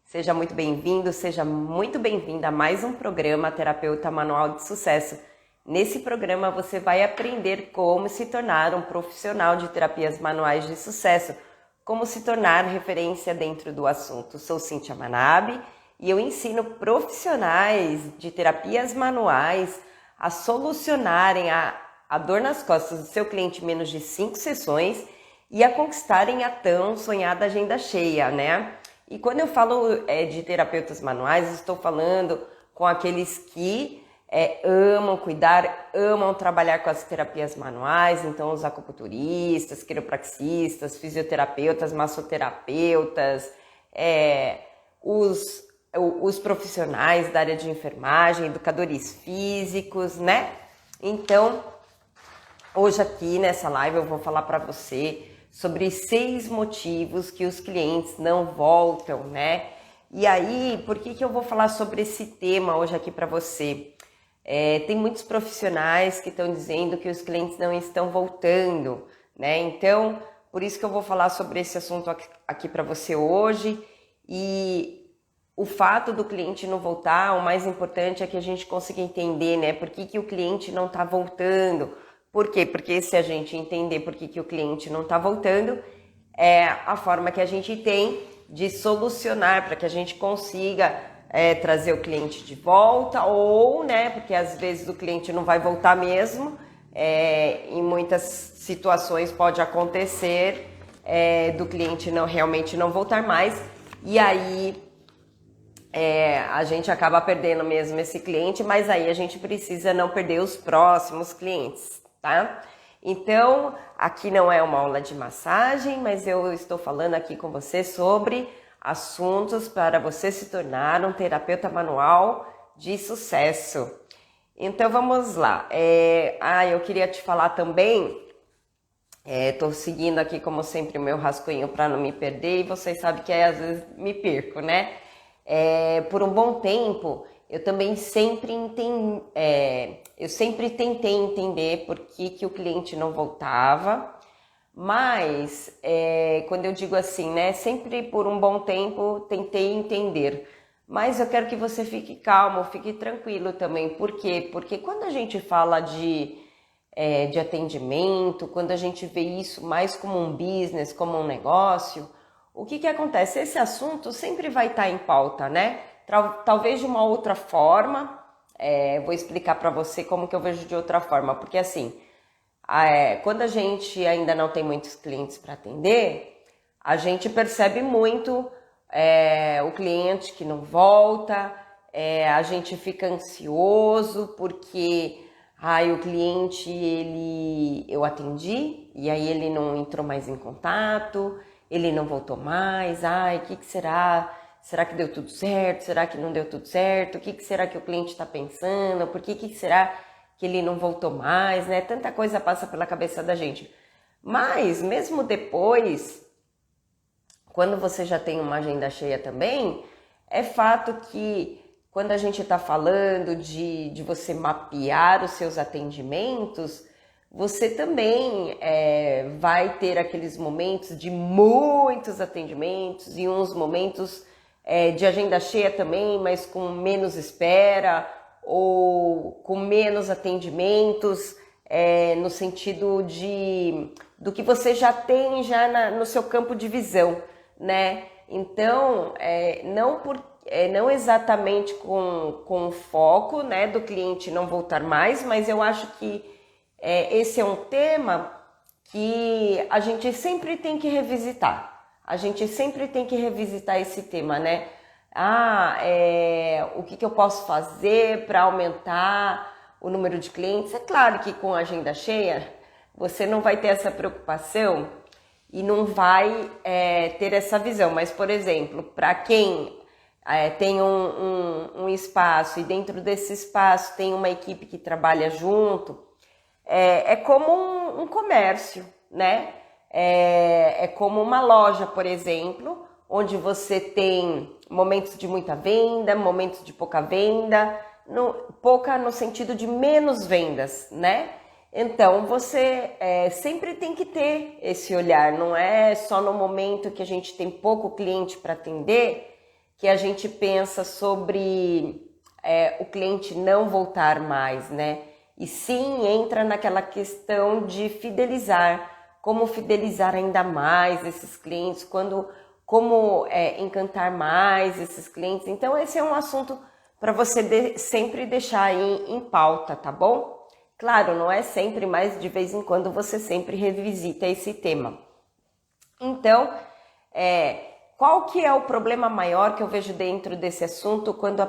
Seja muito bem-vindo, seja muito bem-vinda a mais um programa Terapeuta Manual de Sucesso. Nesse programa você vai aprender como se tornar um profissional de terapias manuais de sucesso, como se tornar referência dentro do assunto. Sou Cíntia Manabe e eu ensino profissionais de terapias manuais a solucionarem a dor nas costas do seu cliente em menos de 5 sessões e a conquistarem a tão sonhada agenda cheia, né? E quando eu falo de terapeutas manuais, estou falando com aqueles que amam cuidar, amam trabalhar com as terapias manuais, então os acupunturistas, quiropraxistas, fisioterapeutas, massoterapeutas, os profissionais da área de enfermagem, educadores físicos, né? Então, hoje aqui nessa live eu vou falar para você sobre 6 motivos que os clientes não voltam, né? E aí, por que eu vou falar sobre esse tema hoje aqui para você? Tem muitos profissionais que estão dizendo que os clientes não estão voltando, né? Então, por isso que eu vou falar sobre esse assunto aqui para você hoje. E o fato do cliente não voltar, o mais importante é que a gente consiga entender, né? Por que o cliente não está voltando? Por quê? Porque se a gente entender por que o cliente não está voltando, é a forma que a gente tem de solucionar para que a gente consiga trazer o cliente de volta ou, né, porque às vezes o cliente não vai voltar mesmo, em muitas situações pode acontecer do cliente realmente não voltar mais e aí a gente acaba perdendo mesmo esse cliente, mas aí a gente precisa não perder os próximos clientes. Tá? Então, aqui não é uma aula de massagem, mas eu estou falando aqui com você sobre assuntos para você se tornar um terapeuta manual de sucesso. Então, vamos lá. Eu queria te falar também, estou seguindo aqui, como sempre, o meu rascunho para não me perder, e vocês sabem que às vezes me perco, né? Por um bom tempo, eu também sempre tentei entender por que o cliente não voltava, mas quando eu digo assim, né, sempre por um bom tempo tentei entender, mas eu quero que você fique calmo, fique tranquilo também. Por quê? Porque quando a gente fala de atendimento, quando a gente vê isso mais como um business, como um negócio, o que acontece? Esse assunto sempre vai estar em pauta, né? Talvez de uma outra forma, vou explicar para você como que eu vejo de outra forma, porque assim, quando a gente ainda não tem muitos clientes para atender, a gente percebe muito o cliente que não volta, a gente fica ansioso porque o cliente eu atendi e aí ele não entrou mais em contato, ele não voltou mais, o que será? Será que deu tudo certo? Será que não deu tudo certo? O que será que o cliente está pensando? Por que será que ele não voltou mais, né? Tanta coisa passa pela cabeça da gente. Mas, mesmo depois, quando você já tem uma agenda cheia também, é fato que quando a gente está falando de você mapear os seus atendimentos, você também vai ter aqueles momentos de muitos atendimentos e uns momentos de agenda cheia também, mas com menos espera ou com menos atendimentos, no sentido do que você já tem no seu campo de visão, né? Então, não exatamente com o foco, né, do cliente não voltar mais, mas eu acho que esse é um tema que a gente sempre tem que revisitar. A gente sempre tem que revisitar esse tema, né? O que eu posso fazer para aumentar o número de clientes? É claro que com a agenda cheia, você não vai ter essa preocupação e não vai ter essa visão. Mas, por exemplo, para quem tem um espaço e dentro desse espaço tem uma equipe que trabalha junto, é como um comércio, né? É como uma loja, por exemplo, onde você tem momentos de muita venda, momentos de pouca venda, pouca no sentido de menos vendas, né? Então, você sempre tem que ter esse olhar, não é só no momento que a gente tem pouco cliente para atender que a gente pensa sobre o cliente não voltar mais, né? E sim, entra naquela questão de fidelizar, como fidelizar ainda mais esses clientes, como encantar mais esses clientes. Então esse é um assunto para você sempre deixar aí em pauta, tá bom? Claro, não é sempre, mas de vez em quando você sempre revisita esse tema. Então, qual que é o problema maior que eu vejo dentro desse assunto quando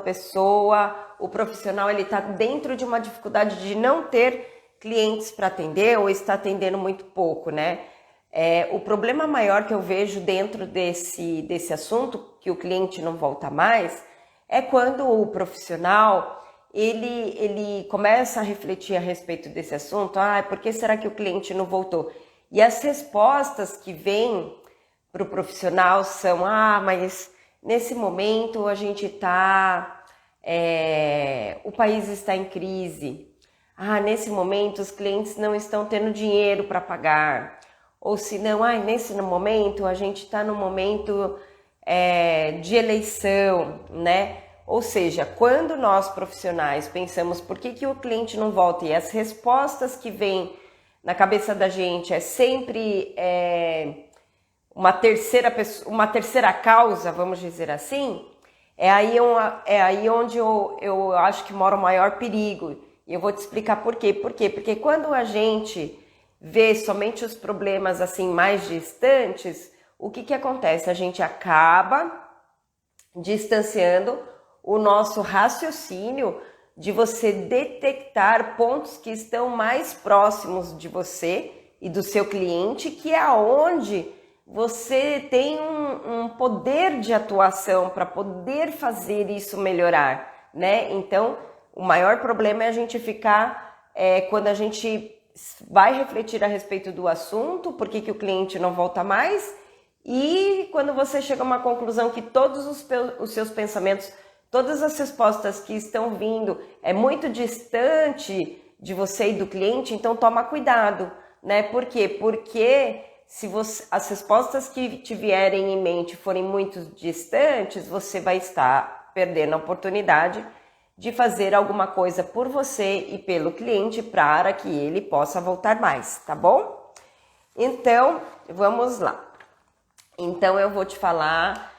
o profissional, ele está dentro de uma dificuldade de não ter clientes para atender ou está atendendo muito pouco, né? O problema maior que eu vejo dentro desse assunto, que o cliente não volta mais, é quando o profissional, ele começa a refletir a respeito desse assunto. Por que será que o cliente não voltou? E as respostas que vêm para o profissional são, mas nesse momento a gente está, o país está em crise. Nesse momento os clientes não estão tendo dinheiro para pagar. Ou se não, nesse momento a gente está no momento de eleição, né? Ou seja, quando nós profissionais pensamos por que o cliente não volta e as respostas que vêm na cabeça da gente é sempre uma terceira causa, vamos dizer assim, é aí onde eu acho que mora o maior perigo. E eu vou te explicar por quê. Por quê? Porque quando a gente vê somente os problemas assim mais distantes, o que acontece? A gente acaba distanciando o nosso raciocínio de você detectar pontos que estão mais próximos de você e do seu cliente, que é onde você tem um poder de atuação para poder fazer isso melhorar, né? Então, o maior problema é a gente ficar, quando a gente vai refletir a respeito do assunto, por que o cliente não volta mais, e quando você chega a uma conclusão que todos os seus pensamentos, todas as respostas que estão vindo é muito distante de você e do cliente, então toma cuidado, né? Por quê? Porque as respostas que te vierem em mente forem muito distantes, você vai estar perdendo a oportunidade de fazer alguma coisa por você e pelo cliente para que ele possa voltar mais, tá bom? Então, vamos lá. Então, eu vou te falar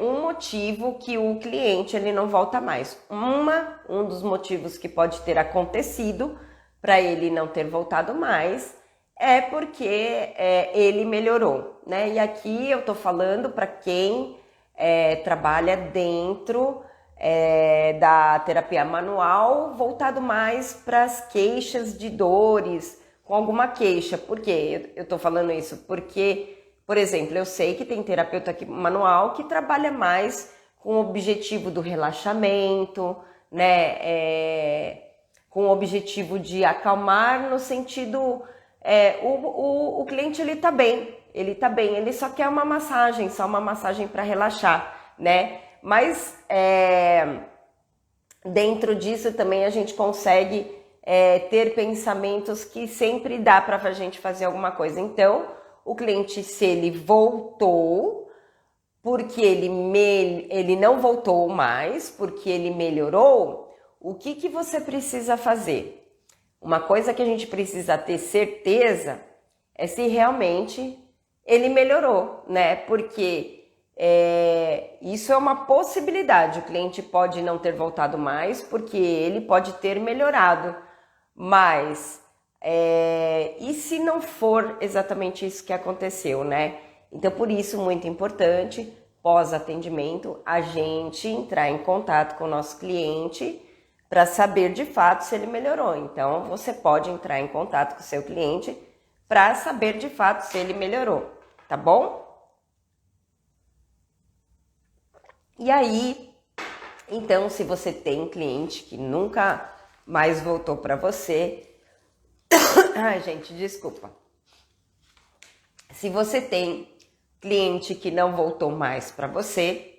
um motivo que o cliente ele não volta mais. Um dos motivos que pode ter acontecido para ele não ter voltado mais é porque ele melhorou, né? E aqui eu tô falando para quem trabalha dentro da terapia manual, voltado mais para as queixas de dores, com alguma queixa. Por quê? Eu tô falando isso porque, por exemplo, eu sei que tem terapeuta manual que trabalha mais com o objetivo do relaxamento, né? Com o objetivo de acalmar no sentido... o cliente ele tá bem, ele só quer uma massagem, só uma massagem para relaxar, né? Mas dentro disso também a gente consegue ter pensamentos que sempre dá para a gente fazer alguma coisa. Então, o cliente, se ele voltou, porque ele não voltou mais, porque ele melhorou, o que você precisa fazer? Uma coisa que a gente precisa ter certeza é se realmente ele melhorou, né? Porque isso é uma possibilidade. O cliente pode não ter voltado mais porque ele pode ter melhorado. Mas, e se não for exatamente isso que aconteceu, né? Então, por isso, muito importante, pós-atendimento, a gente entrar em contato com o nosso cliente para saber de fato se ele melhorou. Então, você pode entrar em contato com o seu cliente para saber de fato se ele melhorou, tá bom? E aí, então, se você tem cliente que nunca mais voltou para você... Ai, gente, desculpa. Se você tem cliente que não voltou mais para você...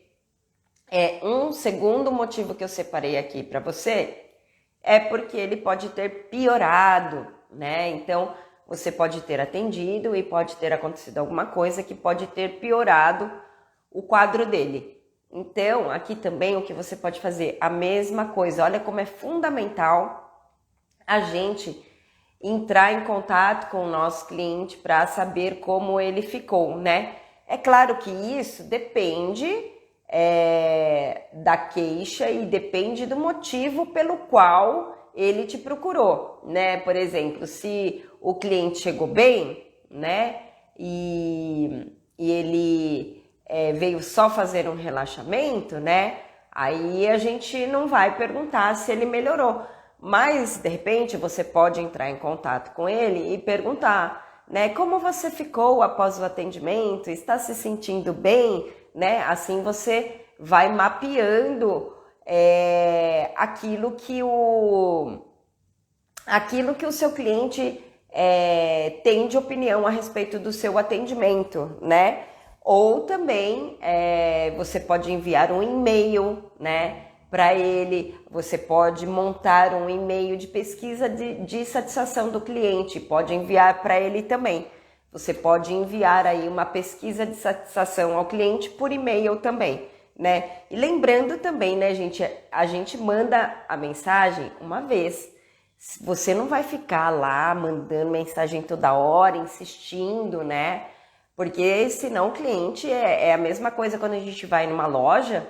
um segundo motivo que eu separei aqui para você é porque ele pode ter piorado, né? Então, você pode ter atendido e pode ter acontecido alguma coisa que pode ter piorado o quadro dele. Então, aqui também o que você pode fazer? A mesma coisa. Olha como é fundamental a gente entrar em contato com o nosso cliente para saber como ele ficou, né? É claro que isso depende da queixa e depende do motivo pelo qual ele te procurou, né? Por exemplo, se o cliente chegou bem, né? E ele veio só fazer um relaxamento, né? Aí a gente não vai perguntar se ele melhorou. Mas, de repente, você pode entrar em contato com ele e perguntar, né? Como você ficou após o atendimento? Está se sentindo bem? Né? Assim você vai mapeando aquilo que o seu cliente tem de opinião a respeito do seu atendimento, né? Ou também você pode enviar um e-mail, né? Para ele, você pode montar um e-mail de pesquisa de satisfação do cliente, pode enviar para ele também. Você pode enviar aí uma pesquisa de satisfação ao cliente por e-mail também, né? E lembrando também, né, gente, a gente manda a mensagem uma vez. Você não vai ficar lá mandando mensagem toda hora, insistindo, né? Porque senão o cliente é a mesma coisa quando a gente vai numa loja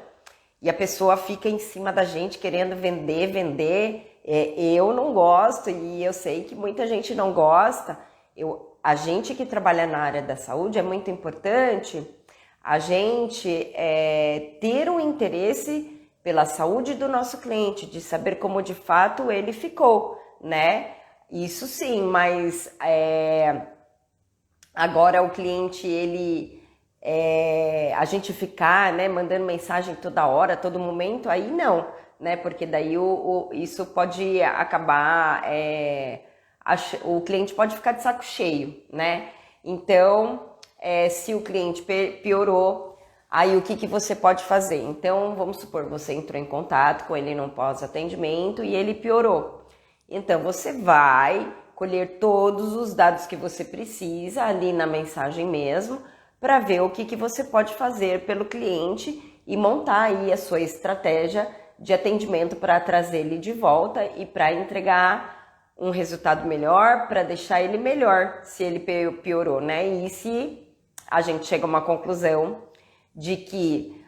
e a pessoa fica em cima da gente querendo vender. Eu não gosto e eu sei que muita gente não gosta. A gente que trabalha na área da saúde é muito importante a gente ter um interesse pela saúde do nosso cliente, de saber como de fato ele ficou, né? Isso sim, mas agora o cliente, a gente ficar, né, mandando mensagem toda hora, todo momento, aí não, né? Porque daí isso pode acabar, o cliente pode ficar de saco cheio, né? Então, se o cliente piorou, aí o que você pode fazer? Então, vamos supor, você entrou em contato com ele no pós-atendimento e ele piorou. Então, você vai colher todos os dados que você precisa ali na mensagem mesmo, para ver o que você pode fazer pelo cliente e montar aí a sua estratégia de atendimento para trazer ele de volta e para entregar um resultado melhor, para deixar ele melhor se ele piorou, né? E se a gente chega a uma conclusão de que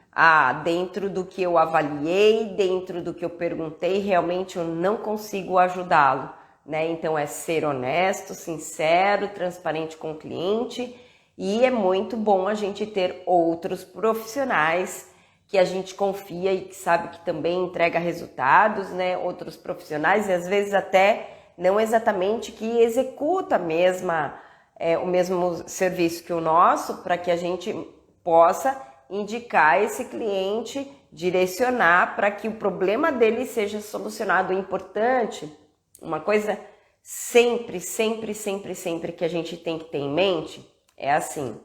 dentro do que eu avaliei, dentro do que eu perguntei, realmente eu não consigo ajudá-lo, né? Então é ser honesto, sincero, transparente com o cliente. E é muito bom a gente ter outros profissionais que a gente confia e que sabe que também entrega resultados, né? Outros profissionais e às vezes até não exatamente que executa o mesmo serviço que o nosso, para que a gente possa indicar esse cliente, direcionar para que o problema dele seja solucionado. O importante, uma coisa sempre que a gente tem que ter em mente, é assim,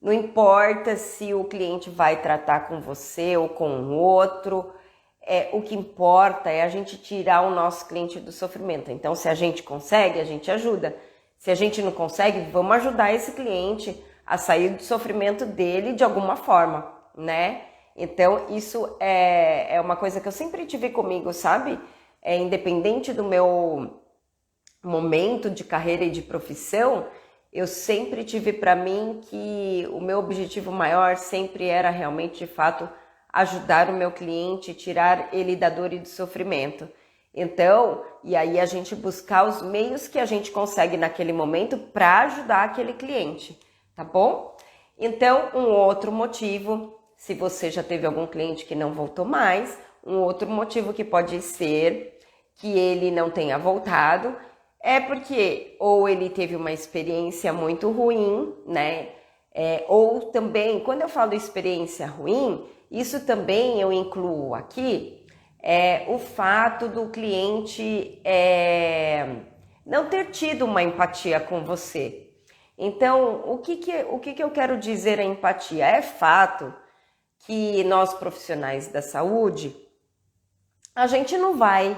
não importa se o cliente vai tratar com você ou com o outro, o que importa é a gente tirar o nosso cliente do sofrimento. Então, se a gente consegue, a gente ajuda. Se a gente não consegue, vamos ajudar esse cliente a sair do sofrimento dele de alguma forma, né? Então, isso é uma coisa que eu sempre tive comigo, sabe? Independente do meu momento de carreira e de profissão, eu sempre tive para mim que o meu objetivo maior sempre era realmente, de fato, ajudar o meu cliente, tirar ele da dor e do sofrimento. Então, e aí a gente buscar os meios que a gente consegue naquele momento para ajudar aquele cliente, tá bom? Então, um outro motivo, se você já teve algum cliente que não voltou mais, um outro motivo que pode ser que ele não tenha voltado é porque ou ele teve uma experiência muito ruim, né? Ou também, quando eu falo experiência ruim, isso também eu incluo aqui o fato do cliente não ter tido uma empatia com você. Então, o que eu quero dizer a empatia? É fato que nós profissionais da saúde, a gente não vai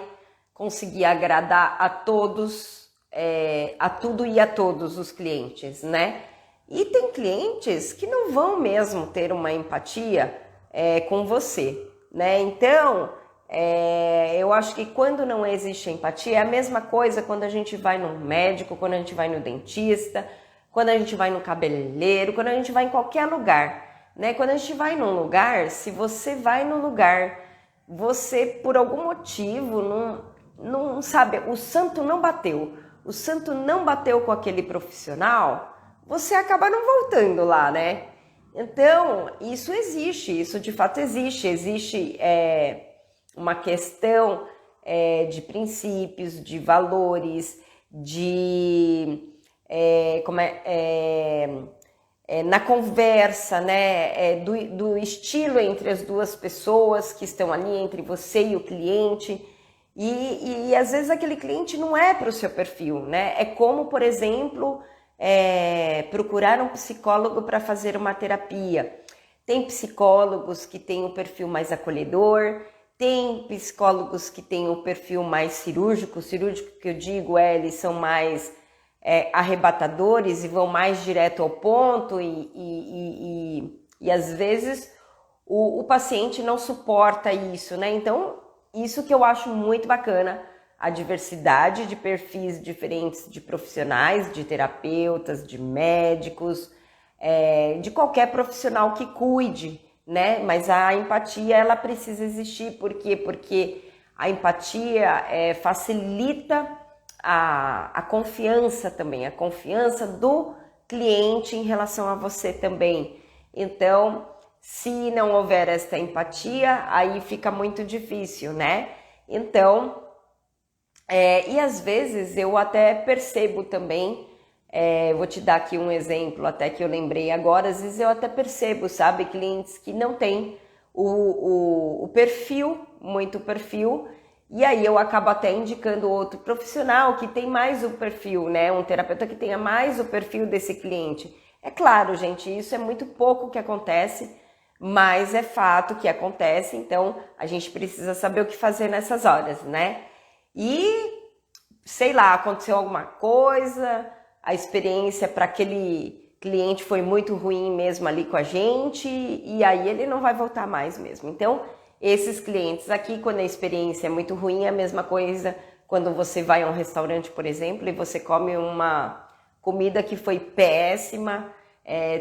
conseguir agradar a todos, a tudo e a todos os clientes, né? E tem clientes que não vão mesmo ter uma empatia com você, né? Então, eu acho que quando não existe empatia, é a mesma coisa quando a gente vai no médico, quando a gente vai no dentista, quando a gente vai no cabeleireiro, quando a gente vai em qualquer lugar, né? Quando a gente vai num lugar, se você vai num lugar, você por algum motivo não sabe, o santo não bateu com aquele profissional, você acaba não voltando lá, né? Então, isso existe, isso de fato existe uma questão de princípios, de valores, na conversa, né, do estilo entre as duas pessoas que estão ali, entre você e o cliente. E às vezes aquele cliente não é para o seu perfil, né? É como, por exemplo, procurar um psicólogo para fazer uma terapia. Tem psicólogos que têm um perfil mais acolhedor, tem psicólogos que têm um perfil mais cirúrgico que eu digo eles são mais arrebatadores e vão mais direto ao ponto e às vezes o paciente não suporta isso, né? Então, isso que eu acho muito bacana, a diversidade de perfis diferentes de profissionais, de terapeutas, de médicos, de qualquer profissional que cuide, né? Mas a empatia, ela precisa existir. Por quê? Porque a empatia facilita a confiança também, a confiança do cliente em relação a você também. Então, se não houver esta empatia, aí fica muito difícil, né? Então, e às vezes eu até percebo também, vou te dar aqui um exemplo até que eu lembrei agora, às vezes eu até percebo, sabe, clientes que não têm o perfil, muito perfil, e aí eu acabo até indicando outro profissional que tem mais o perfil, né? Um terapeuta que tenha mais o perfil desse cliente. É claro, gente, isso é muito pouco que acontece, mas é fato que acontece, então a gente precisa saber o que fazer nessas horas, né? E, sei lá, aconteceu alguma coisa, a experiência para aquele cliente foi muito ruim mesmo ali com a gente, e aí ele não vai voltar mais mesmo. Então, esses clientes aqui, quando a experiência é muito ruim, é a mesma coisa quando você vai a um restaurante, por exemplo, e você come uma comida que foi péssima.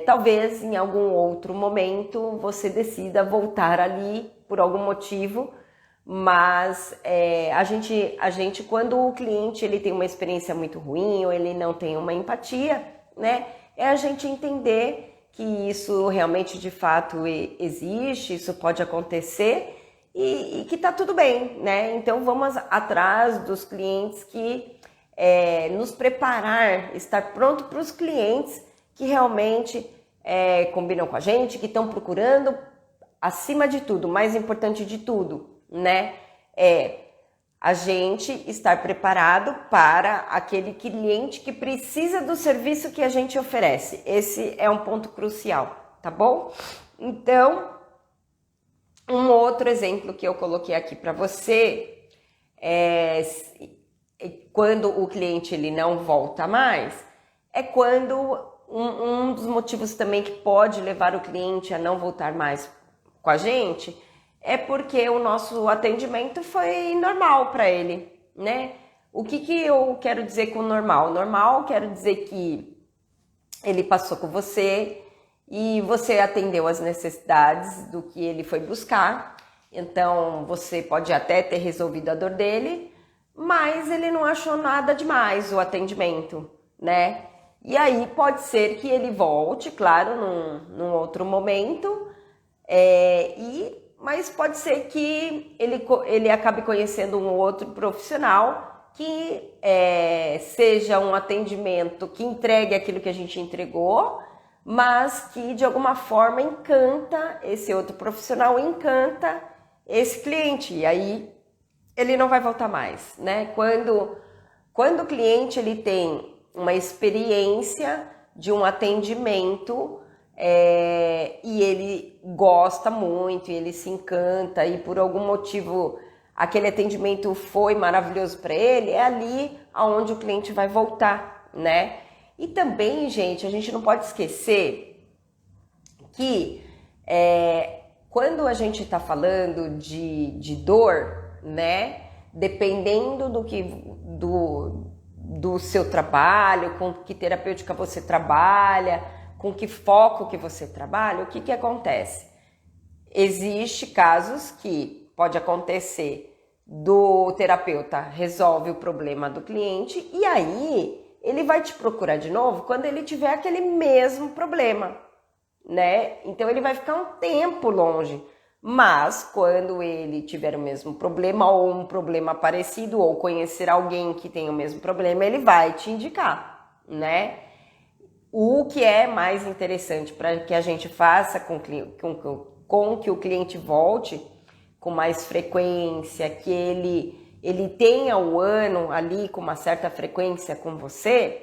Talvez em algum outro momento você decida voltar ali por algum motivo, mas a gente quando o cliente ele tem uma experiência muito ruim ou ele não tem uma empatia, né, é a gente entender que isso realmente de fato existe, isso pode acontecer e que tá tudo bem, né? Então vamos atrás dos clientes que nos preparar, estar pronto para os clientes que realmente combinam com a gente, que estão procurando, acima de tudo, mais importante de tudo, né? A gente estar preparado para aquele cliente que precisa do serviço que a gente oferece. Esse é um ponto crucial, tá bom? Então, um outro exemplo que eu coloquei aqui para você quando o cliente ele não volta mais, é quando um dos motivos também que pode levar o cliente a não voltar mais com a gente é porque o nosso atendimento foi normal para ele, né? O que eu quero dizer com normal? Normal quero dizer que ele passou com você e você atendeu as necessidades do que ele foi buscar. Então, você pode até ter resolvido a dor dele, mas ele não achou nada demais o atendimento, né? E aí pode ser que ele volte, claro, num outro momento, mas pode ser que ele acabe conhecendo um outro profissional que seja um atendimento que entregue aquilo que a gente entregou, mas que de alguma forma encanta esse outro profissional, encanta esse cliente, e aí ele não vai voltar mais, né? Quando o cliente ele tem uma experiência de um atendimento e ele gosta muito, e ele se encanta e por algum motivo aquele atendimento foi maravilhoso para ele, é ali aonde o cliente vai voltar, né? E também, gente, a gente não pode esquecer que quando a gente está falando de dor, né? Dependendo do seu trabalho, com que terapêutica você trabalha, com que foco que você trabalha, o que acontece? Existe casos que pode acontecer do terapeuta resolve o problema do cliente e aí ele vai te procurar de novo quando ele tiver aquele mesmo problema, né? Então ele vai ficar um tempo longe, mas quando ele tiver o mesmo problema ou um problema parecido ou conhecer alguém que tem o mesmo problema, ele vai te indicar, né? O que é mais interessante para que a gente faça com que o cliente volte com mais frequência, que ele tenha o ano ali com uma certa frequência com você,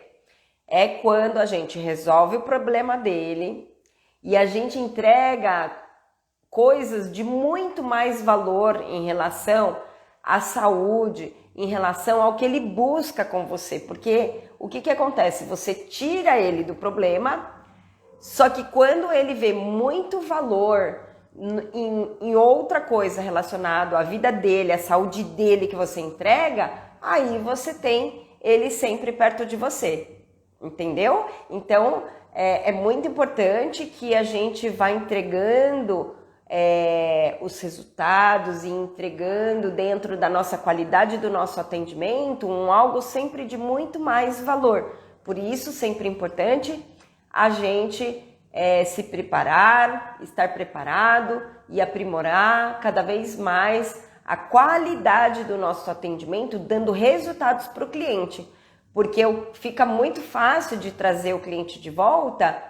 é quando a gente resolve o problema dele e a gente entrega coisas de muito mais valor em relação à saúde, em relação ao que ele busca com você. Porque o que acontece? Você tira ele do problema, só que quando ele vê muito valor em outra coisa relacionada à vida dele, à saúde dele que você entrega, aí você tem ele sempre perto de você, entendeu? Então é muito importante que a gente vá entregando os resultados e entregando dentro da nossa qualidade do nosso atendimento algo sempre de muito mais valor. Por isso, sempre é importante a gente se preparar, estar preparado e aprimorar cada vez mais a qualidade do nosso atendimento, dando resultados para o cliente. Porque fica muito fácil de trazer o cliente de volta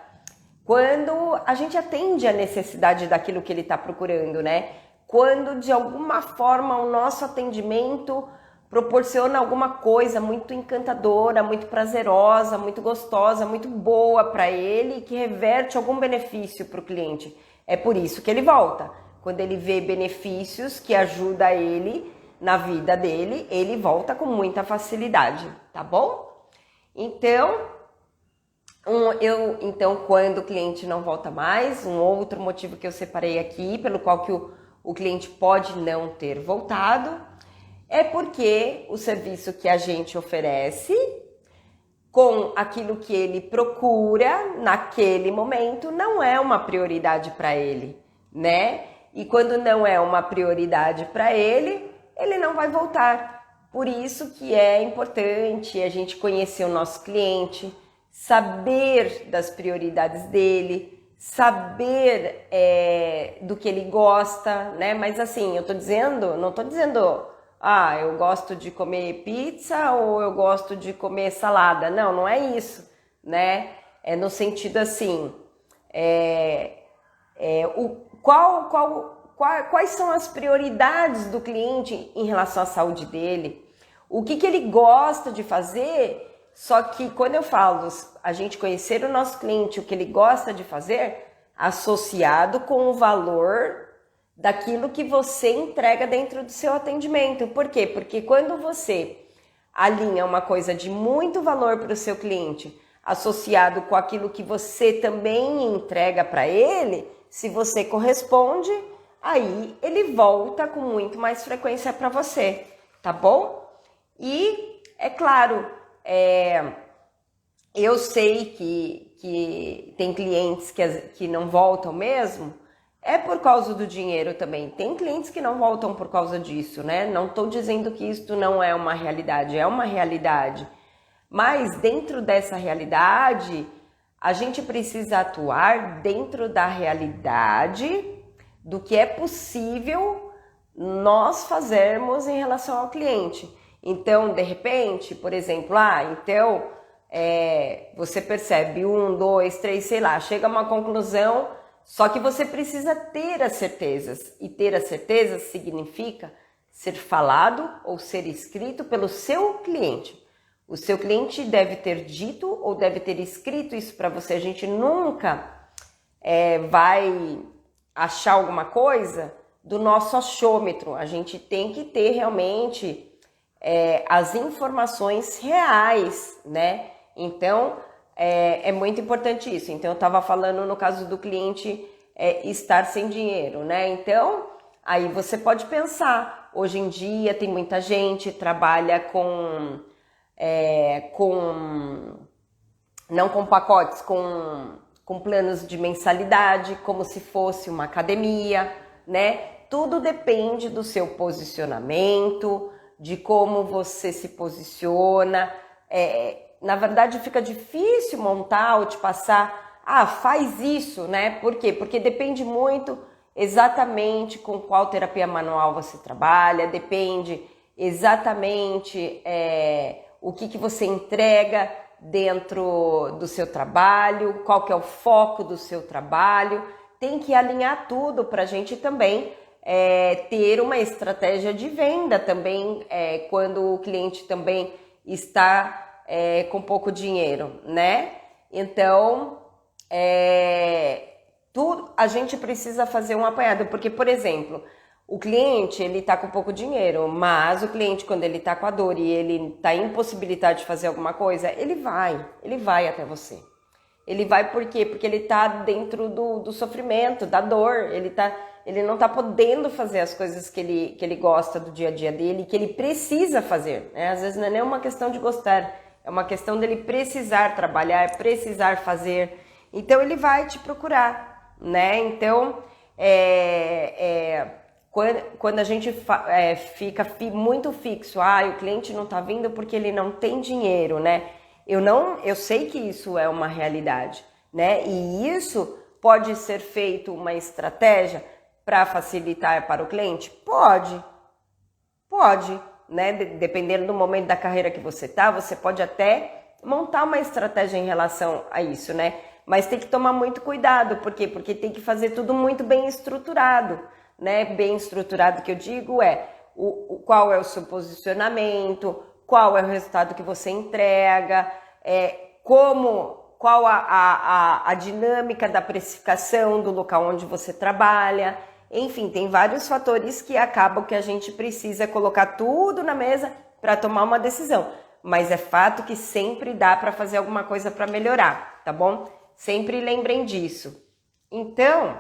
quando a gente atende a necessidade daquilo que ele está procurando, né? Quando de alguma forma o nosso atendimento proporciona alguma coisa muito encantadora, muito prazerosa, muito gostosa, muito boa para ele, que reverte algum benefício para o cliente. É por isso que ele volta. Quando ele vê benefícios que ajudam ele na vida dele, ele volta com muita facilidade, tá bom? Então, quando o cliente não volta mais, um outro motivo que eu separei aqui, pelo qual que o cliente pode não ter voltado, é porque o serviço que a gente oferece, com aquilo que ele procura naquele momento, não é uma prioridade para ele, né? E quando não é uma prioridade para ele, ele não vai voltar. Por isso que é importante a gente conhecer o nosso cliente, saber das prioridades dele, saber do que ele gosta, né? Mas assim, não tô dizendo, eu gosto de comer pizza ou eu gosto de comer salada. Não, não é isso, né? É no sentido assim, quais são as prioridades do cliente em relação à saúde dele, o que ele gosta de fazer. Só que quando eu falo a gente conhecer o nosso cliente, o que ele gosta de fazer, associado com o valor daquilo que você entrega dentro do seu atendimento. Por quê? Porque quando você alinha uma coisa de muito valor para o seu cliente, associado com aquilo que você também entrega para ele, se você corresponde, aí ele volta com muito mais frequência para você, tá bom? E, é claro, eu sei que tem clientes que não voltam mesmo, é por causa do dinheiro também. Tem clientes que não voltam por causa disso, né? Não estou dizendo que isso não é uma realidade, é uma realidade. Mas dentro dessa realidade, a gente precisa atuar dentro da realidade do que é possível nós fazermos em relação ao cliente. Então, de repente, por exemplo, você percebe 1, 2, 3, sei lá, chega a uma conclusão, só que você precisa ter as certezas. E ter as certezas significa ser falado ou ser escrito pelo seu cliente. O seu cliente deve ter dito ou deve ter escrito isso para você. A gente nunca vai achar alguma coisa do nosso achômetro. A gente tem que ter realmente as informações reais, né? Então, é muito importante isso. Então, eu estava falando no caso do cliente estar sem dinheiro, né? Então, aí você pode pensar, hoje em dia tem muita gente que trabalha não com pacotes, com planos de mensalidade, como se fosse uma academia, né? Tudo depende do seu posicionamento, de como você se posiciona. Na verdade, fica difícil montar ou te passar, faz isso, né? Por quê? Porque depende muito exatamente com qual terapia manual você trabalha, depende exatamente o que você entrega dentro do seu trabalho, qual que é o foco do seu trabalho. Tem que alinhar tudo para a gente também ter uma estratégia de venda também, quando o cliente também está com pouco dinheiro, né? Então, tudo a gente precisa fazer um apanhado, porque, por exemplo, o cliente, ele tá com pouco dinheiro, mas o cliente, quando ele tá com a dor e ele tá impossibilitado de fazer alguma coisa, ele vai até você. Ele vai por quê? Porque ele tá dentro do sofrimento, da dor, ele não tá podendo fazer as coisas que ele gosta do dia a dia dele, que ele precisa fazer, né? Às vezes não é nem uma questão de gostar, é uma questão dele precisar trabalhar, precisar fazer. Então ele vai te procurar, né? Então, quando a gente fica muito fixo, o cliente não tá vindo porque ele não tem dinheiro, né? Eu sei que isso é uma realidade, né? E isso pode ser feito uma estratégia para facilitar para o cliente? Pode, né? Dependendo do momento da carreira que você tá, você pode até montar uma estratégia em relação a isso, né? Mas tem que tomar muito cuidado, por quê? Porque tem que fazer tudo muito bem estruturado, né? Bem estruturado que eu digo qual é o seu posicionamento, qual é o resultado que você entrega, qual a dinâmica da precificação do local onde você trabalha. Enfim, tem vários fatores que acabam que a gente precisa colocar tudo na mesa para tomar uma decisão. Mas é fato que sempre dá para fazer alguma coisa para melhorar, tá bom? Sempre lembrem disso. Então,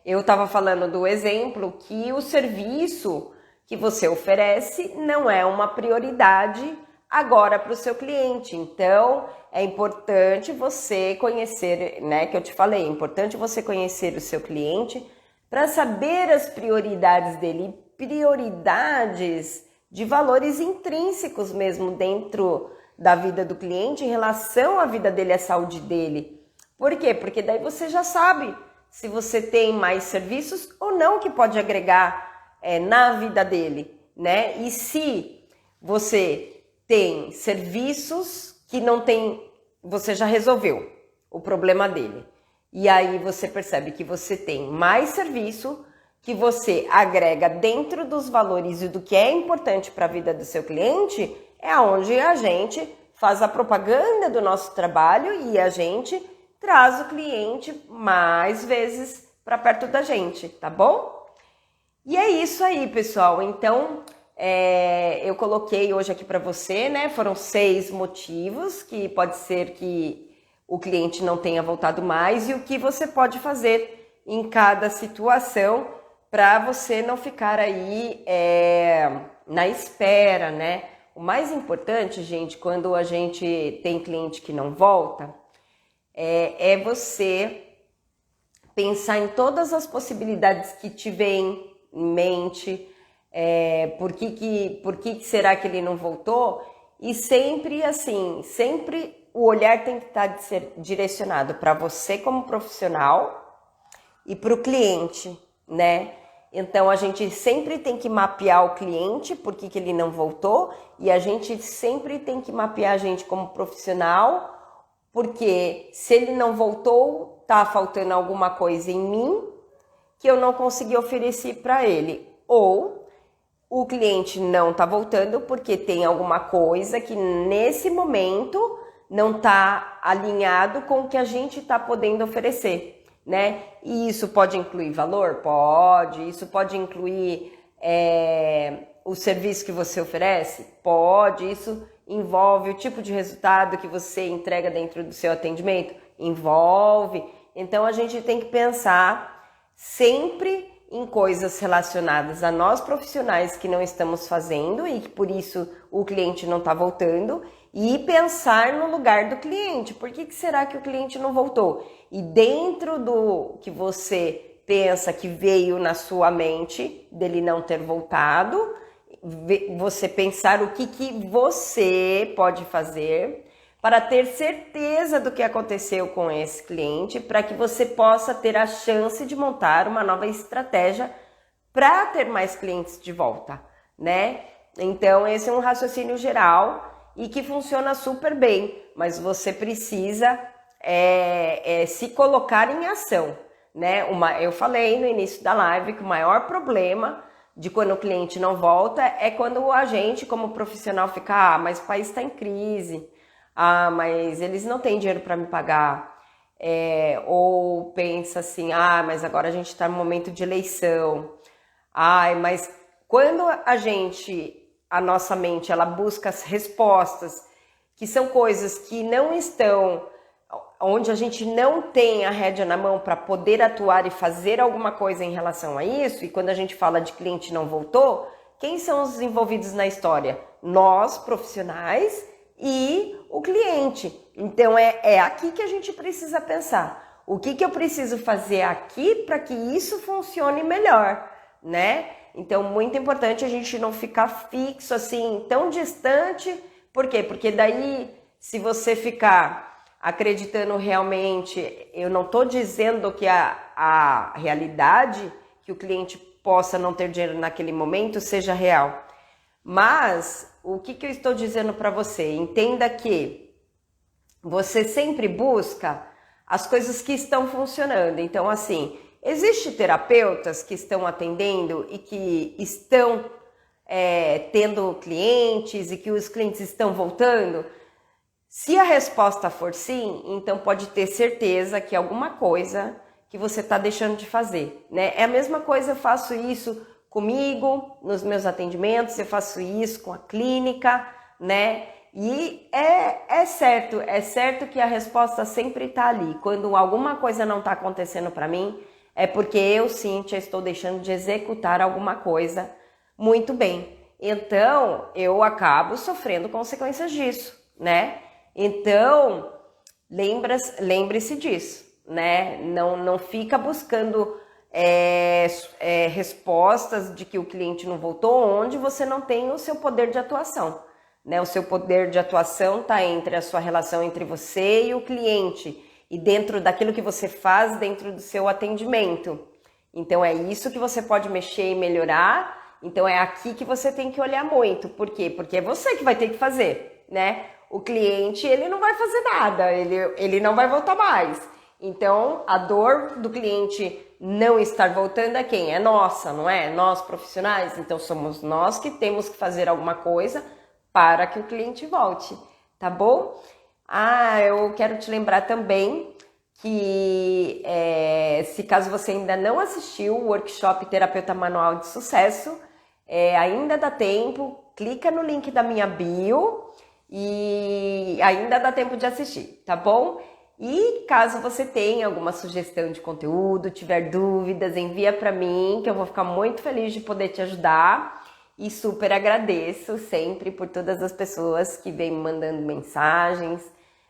eu estava falando do exemplo que o serviço que você oferece não é uma prioridade agora para o seu cliente. Então, é importante você conhecer, né, que eu te falei, é importante você conhecer o seu cliente para saber as prioridades dele, prioridades de valores intrínsecos mesmo dentro da vida do cliente em relação à vida dele, à saúde dele. Por quê? Porque daí você já sabe se você tem mais serviços ou não que pode agregar na vida dele, né? E se você tem serviços que não tem, você já resolveu o problema dele. E aí você percebe que você tem mais serviço, que você agrega dentro dos valores e do que é importante para a vida do seu cliente, é onde a gente faz a propaganda do nosso trabalho e a gente traz o cliente mais vezes para perto da gente, tá bom? E é isso aí, pessoal. Então, eu coloquei hoje aqui para você, né? Foram 6 motivos que pode ser que o cliente não tenha voltado mais e o que você pode fazer em cada situação para você não ficar aí na espera, né? O mais importante, gente, quando a gente tem cliente que não volta, é você pensar em todas as possibilidades que te vêm em mente, por que será que ele não voltou? E sempre assim, sempre o olhar tem que estar direcionado para você como profissional e para o cliente, né? Então a gente sempre tem que mapear o cliente, por que ele não voltou, e a gente sempre tem que mapear a gente como profissional, porque se ele não voltou, tá faltando alguma coisa em mim que eu não consegui oferecer para ele. Ou o cliente não tá voltando porque tem alguma coisa que nesse momento não tá alinhado com o que a gente tá podendo oferecer, né? E isso pode incluir valor? Pode. Isso pode incluir o serviço que você oferece? Pode. Isso envolve o tipo de resultado que você entrega dentro do seu atendimento? Envolve. Então a gente tem que pensar sempre em coisas relacionadas a nós profissionais que não estamos fazendo e que por isso o cliente não está voltando, e pensar no lugar do cliente. Por que será que o cliente não voltou? E dentro do que você pensa que veio na sua mente dele não ter voltado, você pensar o que você pode fazer para ter certeza do que aconteceu com esse cliente, para que você possa ter a chance de montar uma nova estratégia para ter mais clientes de volta, né? Então, esse é um raciocínio geral e que funciona super bem, mas você precisa se colocar em ação, né? Eu falei no início da live que o maior problema de quando o cliente não volta é quando a gente, como profissional, fica, mas o país está em crise, mas eles não têm dinheiro para me pagar, ou pensa assim, mas agora a gente está no momento de eleição, mas quando a nossa mente, ela busca as respostas, que são coisas que não estão, onde a gente não tem a rédea na mão para poder atuar e fazer alguma coisa em relação a isso, e quando a gente fala de cliente não voltou, quem são os envolvidos na história? Nós, profissionais, e o cliente. Então é aqui que a gente precisa pensar. O que eu preciso fazer aqui para que isso funcione melhor, né? Então, muito importante a gente não ficar fixo assim, tão distante. Por quê? Porque daí, se você ficar acreditando realmente, eu não estou dizendo que a realidade, que o cliente possa não ter dinheiro naquele momento, seja real. Mas o que eu estou dizendo para você? Entenda que você sempre busca as coisas que estão funcionando. Então, assim, existem terapeutas que estão atendendo e que estão tendo clientes e que os clientes estão voltando? Se a resposta for sim, então pode ter certeza que alguma coisa que você está deixando de fazer, né? É a mesma coisa, eu faço isso comigo, nos meus atendimentos, eu faço isso com a clínica, né? E é certo que a resposta sempre está ali. Quando alguma coisa não está acontecendo para mim, é porque eu, Cíntia, estou deixando de executar alguma coisa muito bem. Então, eu acabo sofrendo consequências disso, né? Então, lembre-se disso, né? Não fica buscando respostas de que o cliente não voltou, onde você não tem o seu poder de atuação, né? O seu poder de atuação está entre a sua relação entre você e o cliente e dentro daquilo que você faz dentro do seu atendimento. Então, é isso que você pode mexer e melhorar. Então, é aqui que você tem que olhar muito. Por quê? Porque é você que vai ter que fazer, né? O cliente, ele não vai fazer nada, ele não vai voltar mais. Então, a dor do cliente não estar voltando é quem? É nossa, não é? Nós, profissionais. Então, somos nós que temos que fazer alguma coisa para que o cliente volte, tá bom? Eu quero te lembrar também que, se caso você ainda não assistiu o workshop Terapeuta Manual de Sucesso, ainda dá tempo, clica no link da minha bio e ainda dá tempo de assistir, tá bom? E caso você tenha alguma sugestão de conteúdo, tiver dúvidas, envia para mim, que eu vou ficar muito feliz de poder te ajudar. E super agradeço sempre por todas as pessoas que vêm me mandando mensagens,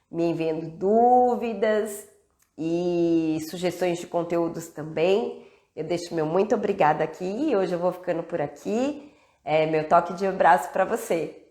me enviando dúvidas e sugestões de conteúdos também. Eu deixo meu muito obrigada aqui e hoje eu vou ficando por aqui. Meu toque de abraço para você.